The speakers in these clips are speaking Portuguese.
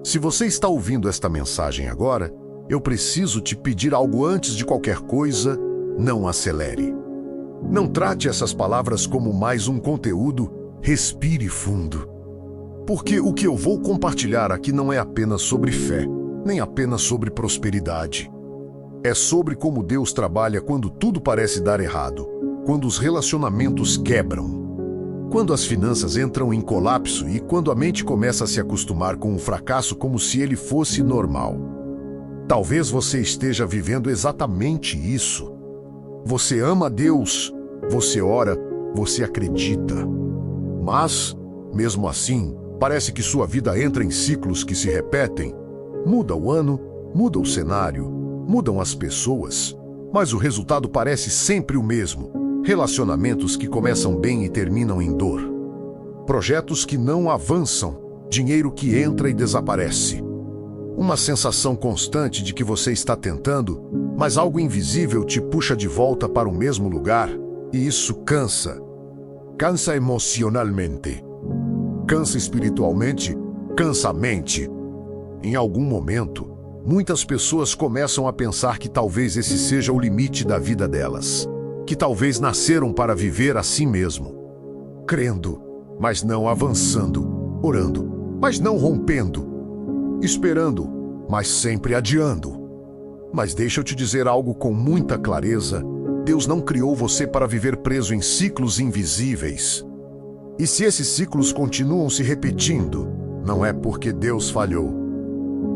Se você está ouvindo esta mensagem agora, eu preciso te pedir algo antes de qualquer coisa: não acelere. Não trate essas palavras como mais um conteúdo, respire fundo. Porque o que eu vou compartilhar aqui não é apenas sobre fé, nem apenas sobre prosperidade. É sobre como Deus trabalha quando tudo parece dar errado, quando os relacionamentos quebram, quando as finanças entram em colapso e quando a mente começa a se acostumar com o fracasso como se ele fosse normal. Talvez você esteja vivendo exatamente isso. Você ama Deus, você ora, você acredita. Mas, mesmo assim, parece que sua vida entra em ciclos que se repetem. Muda o ano, muda o cenário, mudam as pessoas, mas o resultado parece sempre o mesmo. Relacionamentos que começam bem e terminam em dor. Projetos que não avançam, dinheiro que entra e desaparece. Uma sensação constante de que você está tentando, mas algo invisível te puxa de volta para o mesmo lugar, e isso cansa. Cansa emocionalmente. Cansa espiritualmente, cansa a mente. Em algum momento, muitas pessoas começam a pensar que talvez esse seja o limite da vida delas. Que talvez nasceram para viver assim mesmo. Crendo, mas não avançando. Orando, mas não rompendo. Esperando, mas sempre adiando. Mas deixa eu te dizer algo com muita clareza: Deus não criou você para viver preso em ciclos invisíveis. E se esses ciclos continuam se repetindo, não é porque Deus falhou.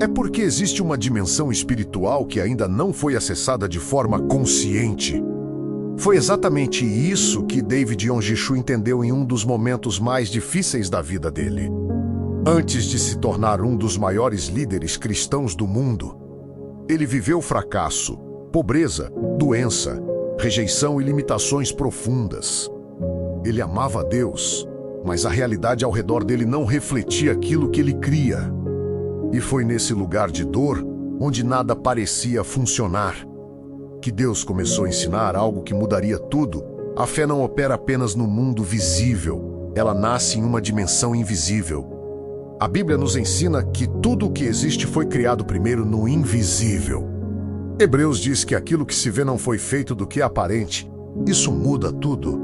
É porque existe uma dimensão espiritual que ainda não foi acessada de forma consciente. Foi exatamente isso que David Yongishu entendeu em um dos momentos mais difíceis da vida dele. Antes de se tornar um dos maiores líderes cristãos do mundo, ele viveu fracasso, pobreza, doença, rejeição e limitações profundas. Ele amava a Deus, mas a realidade ao redor dele não refletia aquilo que ele cria. E foi nesse lugar de dor, onde nada parecia funcionar, que Deus começou a ensinar algo que mudaria tudo. A fé não opera apenas no mundo visível, ela nasce em uma dimensão invisível. A Bíblia nos ensina que tudo o que existe foi criado primeiro no invisível. Hebreus diz que aquilo que se vê não foi feito do que é aparente. Isso muda tudo.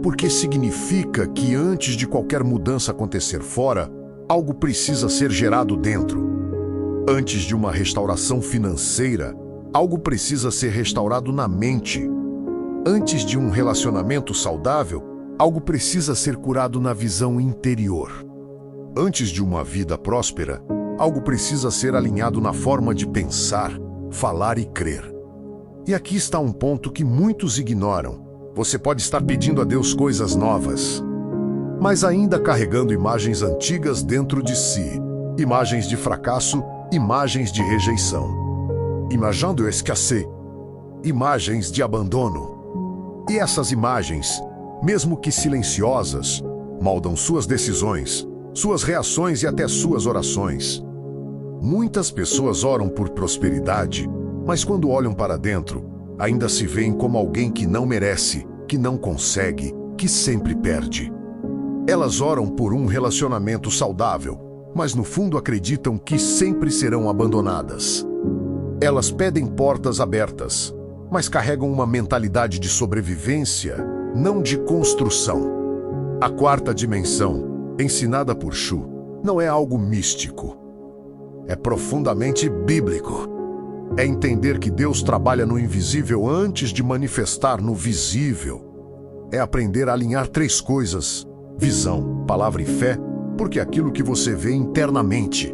Porque significa que antes de qualquer mudança acontecer fora, algo precisa ser gerado dentro. Antes de uma restauração financeira, algo precisa ser restaurado na mente. Antes de um relacionamento saudável, algo precisa ser curado na visão interior. Antes de uma vida próspera, algo precisa ser alinhado na forma de pensar, falar e crer. E aqui está um ponto que muitos ignoram. Você pode estar pedindo a Deus coisas novas, mas ainda carregando imagens antigas dentro de si. Imagens de fracasso, imagens de rejeição. Imaginando escassez, imagens de abandono. E essas imagens, mesmo que silenciosas, moldam suas decisões, suas reações e até suas orações. Muitas pessoas oram por prosperidade, mas quando olham para dentro, ainda se veem como alguém que não merece, que não consegue, que sempre perde. Elas oram por um relacionamento saudável, mas no fundo acreditam que sempre serão abandonadas. Elas pedem portas abertas, mas carregam uma mentalidade de sobrevivência, não de construção. A quarta dimensão, ensinada por Shu, não é algo místico. É profundamente bíblico. É entender que Deus trabalha no invisível antes de manifestar no visível. É aprender a alinhar três coisas: visão, palavra e fé, porque aquilo que você vê internamente,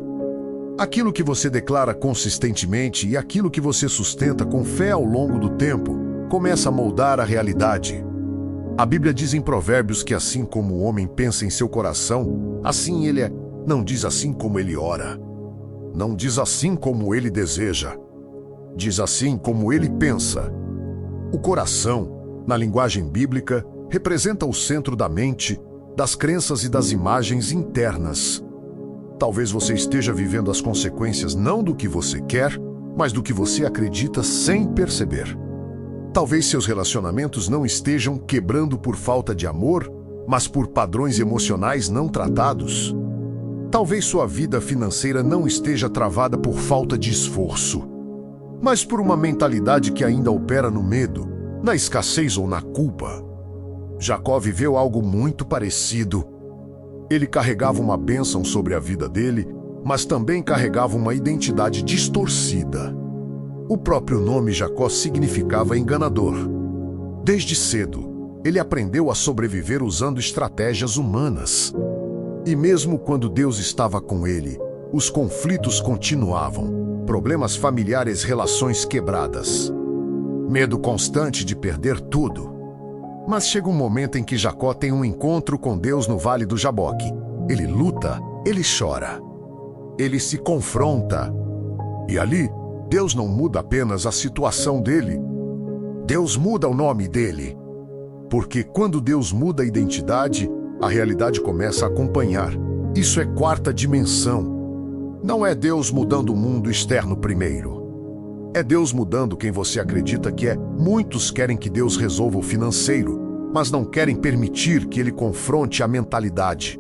aquilo que você declara consistentemente e aquilo que você sustenta com fé ao longo do tempo, começa a moldar a realidade. A Bíblia diz em Provérbios que assim como o homem pensa em seu coração, assim ele é. Não diz assim como ele ora. Não diz assim como ele deseja. Diz assim como ele pensa. O coração, na linguagem bíblica, representa o centro da mente, das crenças e das imagens internas. Talvez você esteja vivendo as consequências não do que você quer, mas do que você acredita sem perceber. Talvez seus relacionamentos não estejam quebrando por falta de amor, mas por padrões emocionais não tratados. Talvez sua vida financeira não esteja travada por falta de esforço, mas por uma mentalidade que ainda opera no medo, na escassez ou na culpa. Jacó viveu algo muito parecido. Ele carregava uma bênção sobre a vida dele, mas também carregava uma identidade distorcida. O próprio nome Jacó significava enganador. Desde cedo, ele aprendeu a sobreviver usando estratégias humanas. E mesmo quando Deus estava com ele, os conflitos continuavam. Problemas familiares, relações quebradas. Medo constante de perder tudo. Mas chega um momento em que Jacó tem um encontro com Deus no Vale do Jaboque. Ele luta, ele chora. Ele se confronta. E ali, Deus não muda apenas a situação dele. Deus muda o nome dele. Porque quando Deus muda a identidade, a realidade começa a acompanhar. Isso é quarta dimensão. Não é Deus mudando o mundo externo primeiro. É Deus mudando quem você acredita que é. Muitos querem que Deus resolva o financeiro, mas não querem permitir que Ele confronte a mentalidade.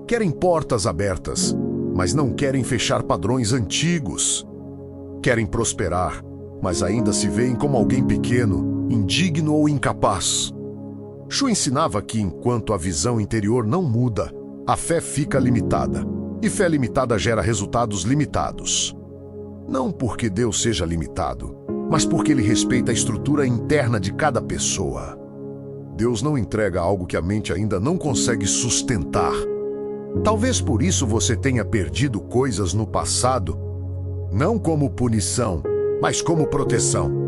Querem portas abertas, mas não querem fechar padrões antigos. Querem prosperar, mas ainda se veem como alguém pequeno, indigno ou incapaz. Shu ensinava que enquanto a visão interior não muda, a fé fica limitada. E fé limitada gera resultados limitados. Não porque Deus seja limitado, mas porque Ele respeita a estrutura interna de cada pessoa. Deus não entrega algo que a mente ainda não consegue sustentar. Talvez por isso você tenha perdido coisas no passado, não como punição, mas como proteção.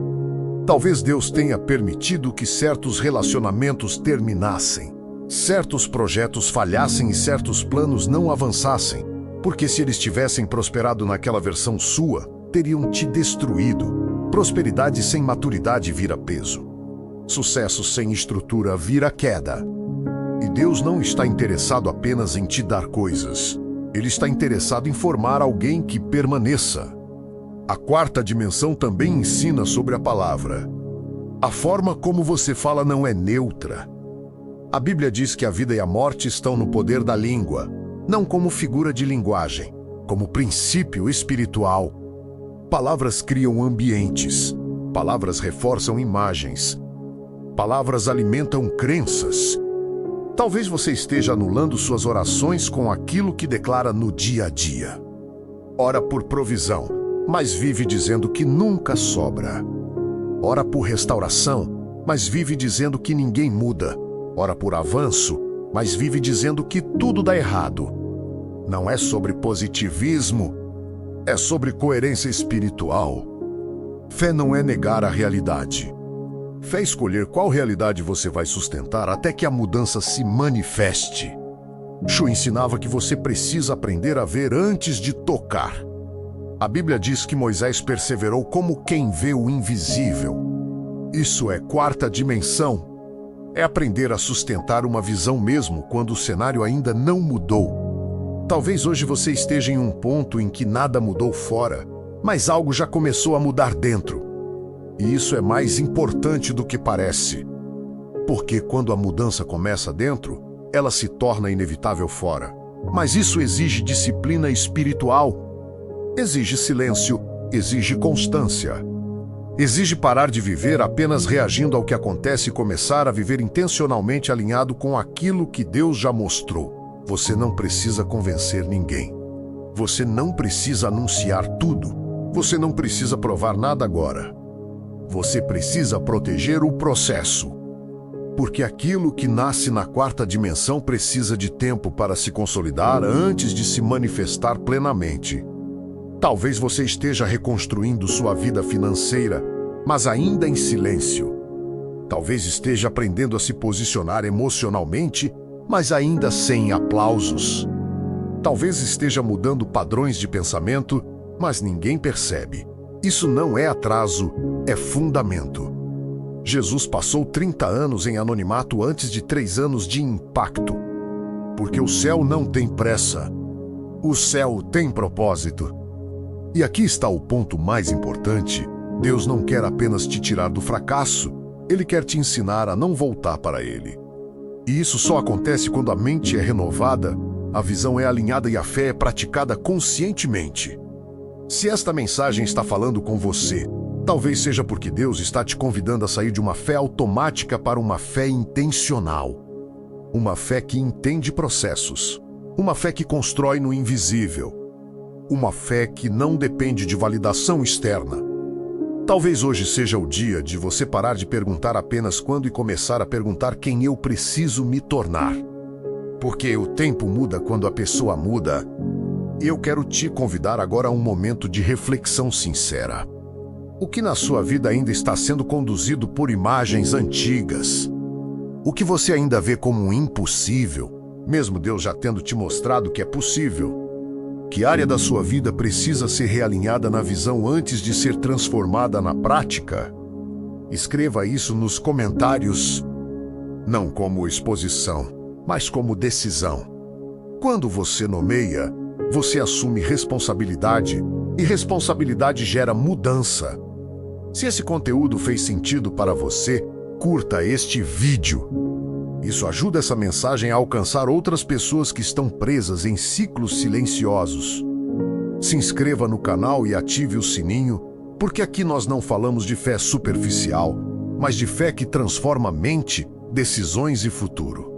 Talvez Deus tenha permitido que certos relacionamentos terminassem, certos projetos falhassem e certos planos não avançassem, porque se eles tivessem prosperado naquela versão sua, teriam te destruído. Prosperidade sem maturidade vira peso. Sucesso sem estrutura vira queda. E Deus não está interessado apenas em te dar coisas. Ele está interessado em formar alguém que permaneça. A quarta dimensão também ensina sobre a palavra. A forma como você fala não é neutra. A Bíblia diz que a vida e a morte estão no poder da língua, não como figura de linguagem, como princípio espiritual. Palavras criam ambientes, palavras reforçam imagens, palavras alimentam crenças. Talvez você esteja anulando suas orações com aquilo que declara no dia a dia. Ora por provisão, mas vive dizendo que nunca sobra. Ora por restauração, mas vive dizendo que ninguém muda. Ora por avanço, mas vive dizendo que tudo dá errado. Não é sobre positivismo, é sobre coerência espiritual. Fé não é negar a realidade. Fé é escolher qual realidade você vai sustentar até que a mudança se manifeste. Shu ensinava que você precisa aprender a ver antes de tocar. A Bíblia diz que Moisés perseverou como quem vê o invisível. Isso é quarta dimensão. É aprender a sustentar uma visão mesmo quando o cenário ainda não mudou. Talvez hoje você esteja em um ponto em que nada mudou fora, mas algo já começou a mudar dentro. E isso é mais importante do que parece. Porque quando a mudança começa dentro, ela se torna inevitável fora. Mas isso exige disciplina espiritual. Exige silêncio, exige constância. Exige parar de viver apenas reagindo ao que acontece e começar a viver intencionalmente alinhado com aquilo que Deus já mostrou. Você não precisa convencer ninguém. Você não precisa anunciar tudo. Você não precisa provar nada agora. Você precisa proteger o processo. Porque aquilo que nasce na quarta dimensão precisa de tempo para se consolidar antes de se manifestar plenamente. Talvez você esteja reconstruindo sua vida financeira, mas ainda em silêncio. Talvez esteja aprendendo a se posicionar emocionalmente, mas ainda sem aplausos. Talvez esteja mudando padrões de pensamento, mas ninguém percebe. Isso não é atraso, é fundamento. Jesus passou 30 anos em anonimato antes de 3 anos de impacto. Porque o céu não tem pressa. O céu tem propósito. E aqui está o ponto mais importante. Deus não quer apenas te tirar do fracasso, Ele quer te ensinar a não voltar para Ele. E isso só acontece quando a mente é renovada, A visão é alinhada e a fé é praticada conscientemente. Se esta mensagem está falando com você, talvez seja porque Deus está te convidando a sair de uma fé automática para uma fé intencional. Uma fé que entende processos. Uma fé que constrói no invisível. Uma fé que não depende de validação externa. Talvez hoje seja o dia de você parar de perguntar apenas quando e começar a perguntar quem eu preciso me tornar. Porque o tempo muda quando a pessoa muda. E eu quero te convidar agora a um momento de reflexão sincera. O que na sua vida ainda está sendo conduzido por imagens antigas? O que você ainda vê como impossível, mesmo Deus já tendo te mostrado que é possível? Que área da sua vida precisa ser realinhada na visão antes de ser transformada na prática? Escreva isso nos comentários, não como exposição, mas como decisão. Quando você nomeia, você assume responsabilidade, e responsabilidade gera mudança. Se esse conteúdo fez sentido para você, curta este vídeo. Isso ajuda essa mensagem a alcançar outras pessoas que estão presas em ciclos silenciosos. Se inscreva no canal e ative o sininho, porque aqui nós não falamos de fé superficial, mas de fé que transforma mente, decisões e futuro.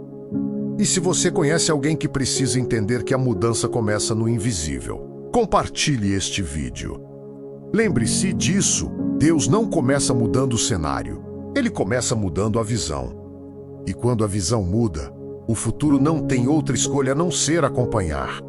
E se você conhece alguém que precisa entender que a mudança começa no invisível, compartilhe este vídeo. Lembre-se disso, Deus não começa mudando o cenário, Ele começa mudando a visão. E quando a visão muda, o futuro não tem outra escolha a não ser acompanhar.